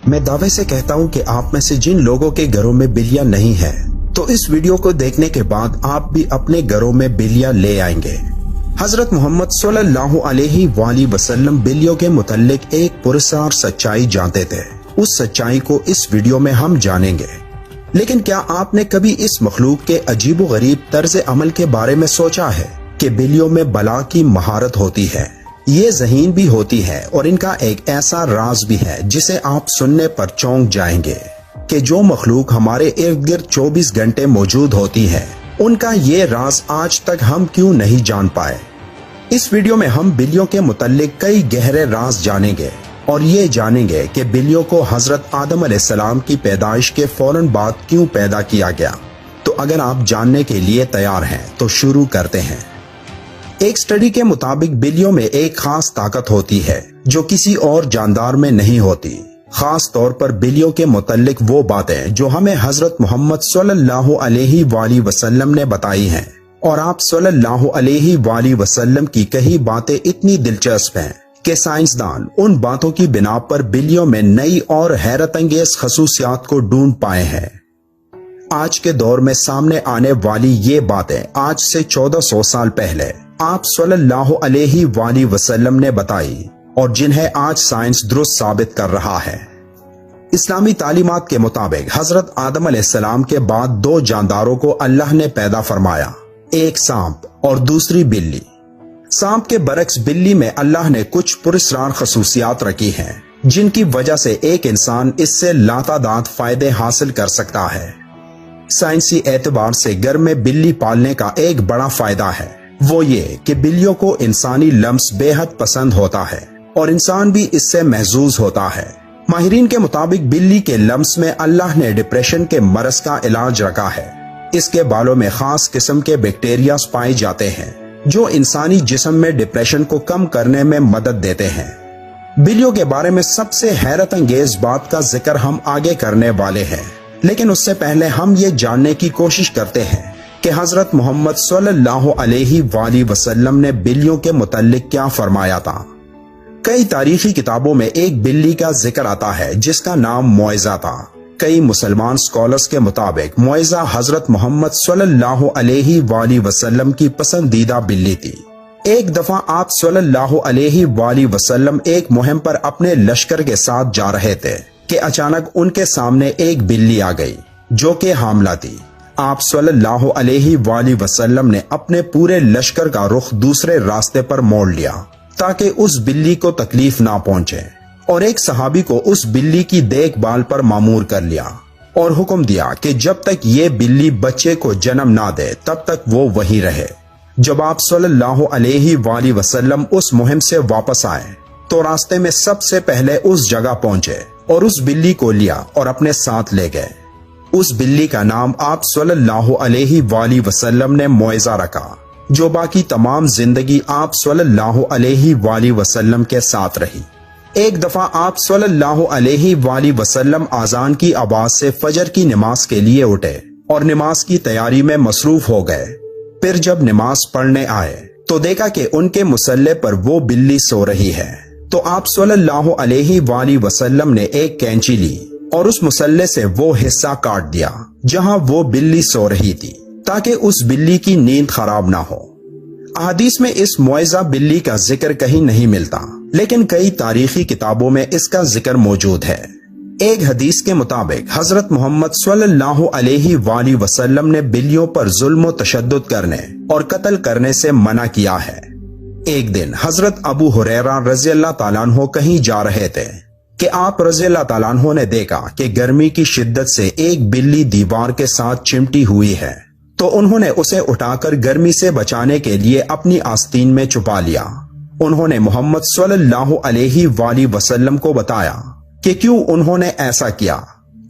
میں دعوے سے کہتا ہوں کہ آپ میں سے جن لوگوں کے گھروں میں بلیاں نہیں ہیں تو اس ویڈیو کو دیکھنے کے بعد آپ بھی اپنے گھروں میں بلیاں لے آئیں گے۔ حضرت محمد صلی اللہ علیہ وآلہ وسلم بلیوں کے متعلق ایک پراسرار سچائی جانتے تھے۔ اس سچائی کو اس ویڈیو میں ہم جانیں گے۔ لیکن کیا آپ نے کبھی اس مخلوق کے عجیب و غریب طرز عمل کے بارے میں سوچا ہے کہ بلیوں میں بلا کی مہارت ہوتی ہے، یہ ذہین بھی ہوتی ہے اور ان کا ایک ایسا راز بھی ہے جسے آپ سننے پر چونک جائیں گے کہ جو مخلوق ہمارے ارد گرد 24 گھنٹے موجود ہوتی ہے، ان کا یہ راز آج تک ہم کیوں نہیں جان پائے۔ اس ویڈیو میں ہم بلیوں کے متعلق کئی گہرے راز جانیں گے اور یہ جانیں گے کہ بلیوں کو حضرت آدم علیہ السلام کی پیدائش کے فوراً بعد کیوں پیدا کیا گیا۔ تو اگر آپ جاننے کے لیے تیار ہیں تو شروع کرتے ہیں۔ ایک سٹڈی کے مطابق بلیوں میں ایک خاص طاقت ہوتی ہے جو کسی اور جاندار میں نہیں ہوتی، خاص طور پر بلیوں کے متعلق وہ باتیں جو ہمیں حضرت محمد صلی اللہ علیہ وآلہ وسلم نے بتائی ہیں، اور آپ صلی اللہ علیہ وآلہ وسلم کی کئی باتیں اتنی دلچسپ ہیں کہ سائنسدان ان باتوں کی بنا پر بلیوں میں نئی اور حیرت انگیز خصوصیات کو ڈھونڈ پائے ہیں۔ آج کے دور میں سامنے آنے والی یہ باتیں آج سے 1400 سال پہلے آپ صلی اللہ علیہ وآلہ وسلم نے بتائی اور جنہیں آج سائنس درست ثابت کر رہا ہے۔ اسلامی تعلیمات کے مطابق حضرت آدم علیہ السلام کے بعد دو جانداروں کو اللہ نے پیدا فرمایا، ایک سانپ اور دوسری بلی۔ سانپ کے برعکس بلی میں اللہ نے کچھ پراسرار خصوصیات رکھی ہیں جن کی وجہ سے ایک انسان اس سے لاتعداد فائدے حاصل کر سکتا ہے۔ سائنسی اعتبار سے گھر میں بلی پالنے کا ایک بڑا فائدہ ہے، وہ یہ کہ بلیوں کو انسانی لمس بے حد پسند ہوتا ہے اور انسان بھی اس سے محظوظ ہوتا ہے۔ ماہرین کے مطابق بلی کے لمس میں اللہ نے ڈپریشن کے مرض کا علاج رکھا ہے۔ اس کے بالوں میں خاص قسم کے بیکٹیریاز پائے جاتے ہیں جو انسانی جسم میں ڈپریشن کو کم کرنے میں مدد دیتے ہیں۔ بلیوں کے بارے میں سب سے حیرت انگیز بات کا ذکر ہم آگے کرنے والے ہیں، لیکن اس سے پہلے ہم یہ جاننے کی کوشش کرتے ہیں کہ حضرت محمد صلی اللہ علیہ وآلہ وسلم نے بلیوں کے متعلق کیا فرمایا تھا۔ کئی تاریخی کتابوں میں ایک بلی کا ذکر آتا ہے جس کا نام معزہ تھا۔ کئی مسلمان سکولرز کے مطابق معزہ حضرت محمد صلی اللہ علیہ وآلہ وسلم کی پسندیدہ بلی تھی۔ ایک دفعہ آپ صلی اللہ علیہ وآلہ وسلم ایک مہم پر اپنے لشکر کے ساتھ جا رہے تھے کہ اچانک ان کے سامنے ایک بلی آ گئی جو کہ حاملہ تھی۔ آپ صلی اللہ علیہ وآلہ وسلم نے اپنے پورے لشکر کا رخ دوسرے راستے پر موڑ لیا تاکہ اس بلی کو تکلیف نہ پہنچے، اور ایک صحابی کو اس بلی کی دیکھ بھال پر مامور کر لیا اور حکم دیا کہ جب تک یہ بلی بچے کو جنم نہ دے تب تک وہ وہی رہے۔ جب آپ صلی اللہ علیہ وآلہ وسلم اس مہم سے واپس آئے تو راستے میں سب سے پہلے اس جگہ پہنچے اور اس بلی کو لیا اور اپنے ساتھ لے گئے۔ اس بلی کا نام آپ صلی اللہ علیہ وآلہ وسلم نے معزہ رکھا، جو باقی تمام زندگی آپ صلی اللہ علیہ وآلہ وسلم کے ساتھ رہی۔ ایک دفعہ آپ صلی اللہ علیہ وآلہ وسلم اذان کی آواز سے فجر کی نماز کے لیے اٹھے اور نماز کی تیاری میں مصروف ہو گئے۔ پھر جب نماز پڑھنے آئے تو دیکھا کہ ان کے مصلے پر وہ بلی سو رہی ہے، تو آپ صلی اللہ علیہ وآلہ وسلم نے ایک کینچی لی اور اس مصلے سے وہ حصہ کاٹ دیا جہاں وہ بلی سو رہی تھی تاکہ اس بلی کی نیند خراب نہ ہو۔ احادیث میں اس معزہ بلی کا ذکر کہیں نہیں ملتا، لیکن کئی تاریخی کتابوں میں اس کا ذکر موجود ہے۔ ایک حدیث کے مطابق حضرت محمد صلی اللہ علیہ وآلہ وسلم نے بلیوں پر ظلم و تشدد کرنے اور قتل کرنے سے منع کیا ہے۔ ایک دن حضرت ابو ہریرہ رضی اللہ تعالیٰ عنہ کہیں جا رہے تھے کہ آپ رضی اللہ تعالیٰ عنہ نے دیکھا کہ گرمی کی شدت سے ایک بلی دیوار کے ساتھ چمٹی ہوئی ہے، تو انہوں نے اسے اٹھا کر گرمی سے بچانے کے لیے اپنی آستین میں چھپا لیا۔ انہوں نے محمد صلی اللہ علیہ وآلہ وسلم کو بتایا کہ کیوں انہوں نے ایسا کیا،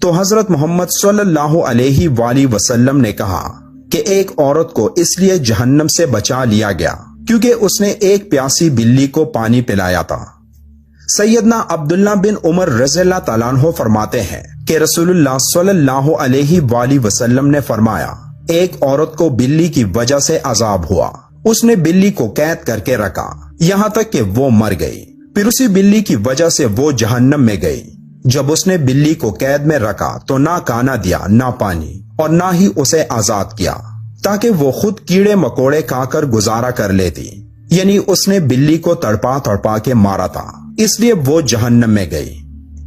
تو حضرت محمد صلی اللہ علیہ وآلہ وسلم نے کہا کہ ایک عورت کو اس لیے جہنم سے بچا لیا گیا کیونکہ اس نے ایک پیاسی بلی کو پانی پلایا تھا۔ سیدنا عبداللہ بن عمر رضی اللہ تعالیٰ عنہ فرماتے ہیں کہ رسول اللہ صلی اللہ علیہ وآلہ وسلم نے فرمایا، ایک عورت کو بلی کی وجہ سے عذاب ہوا، اس نے بلی کو قید کر کے رکھا یہاں تک کہ وہ مر گئی، پھر اسی بلی کی وجہ سے وہ جہنم میں گئی۔ جب اس نے بلی کو قید میں رکھا تو نہ کھانا دیا، نہ پانی، اور نہ ہی اسے آزاد کیا تاکہ وہ خود کیڑے مکوڑے کھا کر گزارا کر لیتی، یعنی اس نے بلی کو تڑپا تڑپا کے مارا تھا، اس لیے وہ جہنم میں گئی۔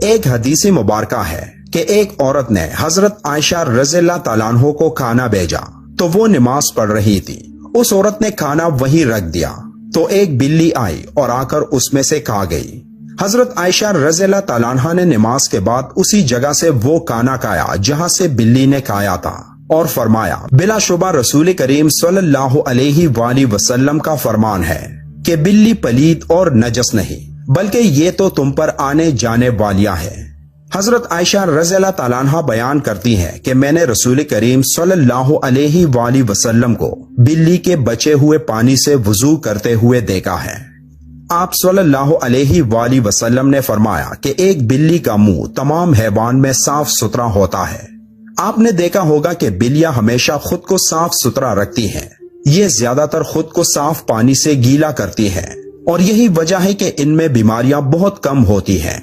ایک حدیث مبارکہ ہے کہ ایک عورت نے حضرت عائشہ رضی اللہ تعالیٰ عنہ کو کھانا بھیجا تو وہ نماز پڑھ رہی تھی۔ اس عورت نے کھانا وہیں رکھ دیا تو ایک بلی آئی اور آ کر اس میں سے کھا گئی۔ حضرت عائشہ رضی اللہ تعالیٰ عنہ نے نماز کے بعد اسی جگہ سے وہ کھانا کھایا جہاں سے بلی نے کھایا تھا، اور فرمایا بلا شبہ رسول کریم صلی اللہ علیہ وآلہ وسلم کا فرمان ہے کہ بلی پلید اور نجس نہیں بلکہ یہ تو تم پر آنے جانے والیاں ہے۔ حضرت عائشہ رضی اللہ تعالیٰ عنہ بیان کرتی ہیں کہ میں نے رسول کریم صلی اللہ علیہ وآلہ وسلم کو بلی کے بچے ہوئے پانی سے وضو کرتے ہوئے دیکھا ہے۔ آپ صلی اللہ علیہ وآلہ وسلم نے فرمایا کہ ایک بلی کا منہ تمام حیوان میں صاف ستھرا ہوتا ہے۔ آپ نے دیکھا ہوگا کہ بلیاں ہمیشہ خود کو صاف ستھرا رکھتی ہیں، یہ زیادہ تر خود کو صاف پانی سے گیلا کرتی ہیں، اور یہی وجہ ہے کہ ان میں بیماریاں بہت کم ہوتی ہیں۔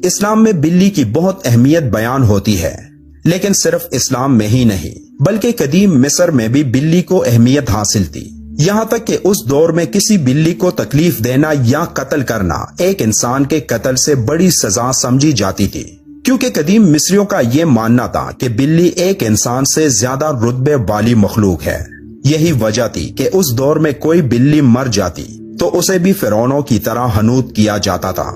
اسلام میں بلی کی بہت اہمیت بیان ہوتی ہے، لیکن صرف اسلام میں ہی نہیں بلکہ قدیم مصر میں بھی بلی کو اہمیت حاصل تھی، یہاں تک کہ اس دور میں کسی بلی کو تکلیف دینا یا قتل کرنا ایک انسان کے قتل سے بڑی سزا سمجھی جاتی تھی، کیونکہ قدیم مصریوں کا یہ ماننا تھا کہ بلی ایک انسان سے زیادہ رتبے والی مخلوق ہے۔ یہی وجہ تھی کہ اس دور میں کوئی بلی مر جاتی تو اسے بھی فرعونوں کی طرح حنوط کیا جاتا تھا۔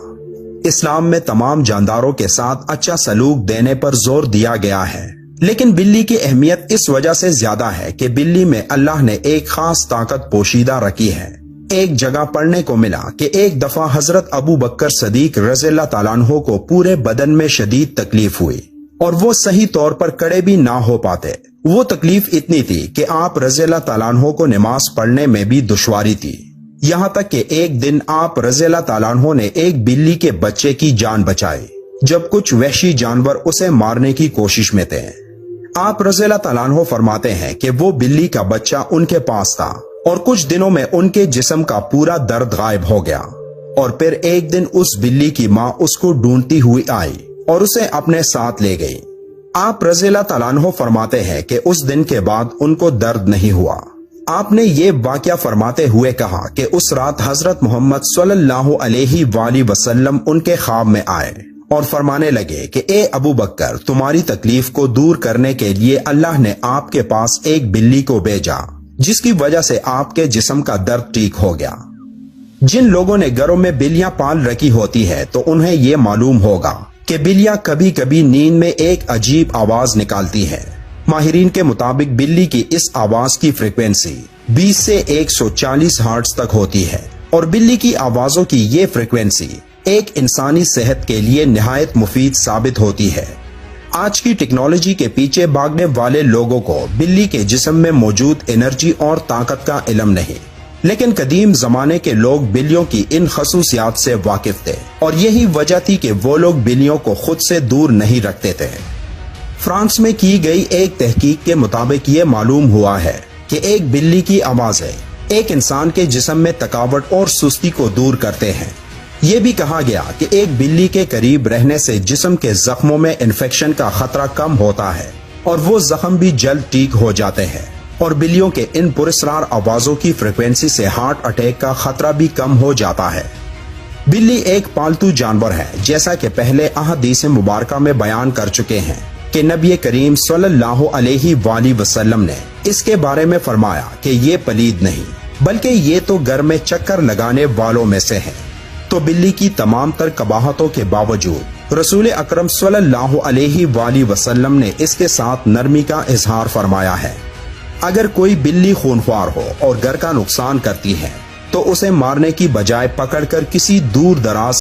اسلام میں تمام جانداروں کے ساتھ اچھا سلوک دینے پر زور دیا گیا ہے، لیکن بلی کی اہمیت اس وجہ سے زیادہ ہے کہ بلی میں اللہ نے ایک خاص طاقت پوشیدہ رکھی ہے۔ ایک جگہ پڑھنے کو ملا کہ ایک دفعہ حضرت ابو بکر صدیق رضی اللہ تعالیٰ عنہ کو پورے بدن میں شدید تکلیف ہوئی اور وہ صحیح طور پر کھڑے بھی نہ ہو پاتے۔ وہ تکلیف اتنی تھی کہ آپ رضی اللہ تعالیٰ عنہ کو نماز پڑھنے میں بھی دشواری تھی، یہاں تک کہ ایک دن آپ رضی اللہ تعالیٰ عنہ نے ایک بلی کے بچے کی جان بچائی جب کچھ وحشی جانور اسے مارنے کی کوشش میں تھے۔ آپ رضی اللہ تعالیٰ عنہ فرماتے ہیں کہ وہ بلی کا بچہ ان کے پاس تھا اور کچھ دنوں میں ان کے جسم کا پورا درد غائب ہو گیا، اور پھر ایک دن اس بلی کی ماں اس کو ڈھونڈتی ہوئی آئی اور اسے اپنے ساتھ لے گئی۔ آپ رضی اللہ تعالیٰ عنہ فرماتے ہیں کہ اس دن کے بعد ان کو درد نہیں ہوا۔ آپ نے یہ واقعہ فرماتے ہوئے کہا کہ اس رات حضرت محمد صلی اللہ علیہ وآلہ وسلم ان کے خواب میں آئے اور فرمانے لگے کہ اے ابو بکر، تمہاری تکلیف کو دور کرنے کے لیے اللہ نے آپ کے پاس ایک بلی کو بھیجا جس کی وجہ سے آپ کے جسم کا درد ٹھیک ہو گیا۔ جن لوگوں نے گھروں میں بلیاں پال رکھی ہوتی ہے تو انہیں یہ معلوم ہوگا کہ بلیاں کبھی کبھی نیند میں ایک عجیب آواز نکالتی ہیں۔ ماہرین کے مطابق بلی کی اس آواز کی فریکوینسی 20 سے 140 ہرٹز تک ہوتی ہے، اور بلی کی آوازوں کی یہ فریکوینسی ایک انسانی صحت کے لیے نہایت مفید ثابت ہوتی ہے۔ آج کی ٹیکنالوجی کے پیچھے بھاگنے والے لوگوں کو بلی کے جسم میں موجود انرجی اور طاقت کا علم نہیں، لیکن قدیم زمانے کے لوگ بلیوں کی ان خصوصیات سے واقف تھے، اور یہی وجہ تھی کہ وہ لوگ بلیوں کو خود سے دور نہیں رکھتے تھے۔ فرانس میں کی گئی ایک تحقیق کے مطابق یہ معلوم ہوا ہے کہ ایک بلی کی آوازیں ایک انسان کے جسم میں تھکاوٹ اور سستی کو دور کرتے ہیں۔ یہ بھی کہا گیا کہ ایک بلی کے قریب رہنے سے جسم کے زخموں میں انفیکشن کا خطرہ کم ہوتا ہے اور وہ زخم بھی جلد ٹھیک ہو جاتے ہیں، اور بلیوں کے ان پراسرار آوازوں کی فریکوینسی سے ہارٹ اٹیک کا خطرہ بھی کم ہو جاتا ہے۔ بلی ایک پالتو جانور ہے، جیسا کہ پہلے احادیث مبارکہ میں بیان کر چکے ہیں کہ نبی کریم صلی اللہ علیہ وآلہ وسلم نے اس کے بارے میں فرمایا کہ یہ پلید نہیں بلکہ یہ تو گھر میں چکر لگانے والوں میں سے ہے۔ تو بلی کی تمام تر قباحتوں کے باوجود رسول اکرم صلی اللہ علیہ وآلہ وسلم نے اس کے ساتھ نرمی کا اظہار فرمایا ہے۔ اگر کوئی بلی خونخوار ہو اور گھر کا نقصان کرتی ہے تو اسے مارنے کی بجائے پکڑ کر کسی دور دراز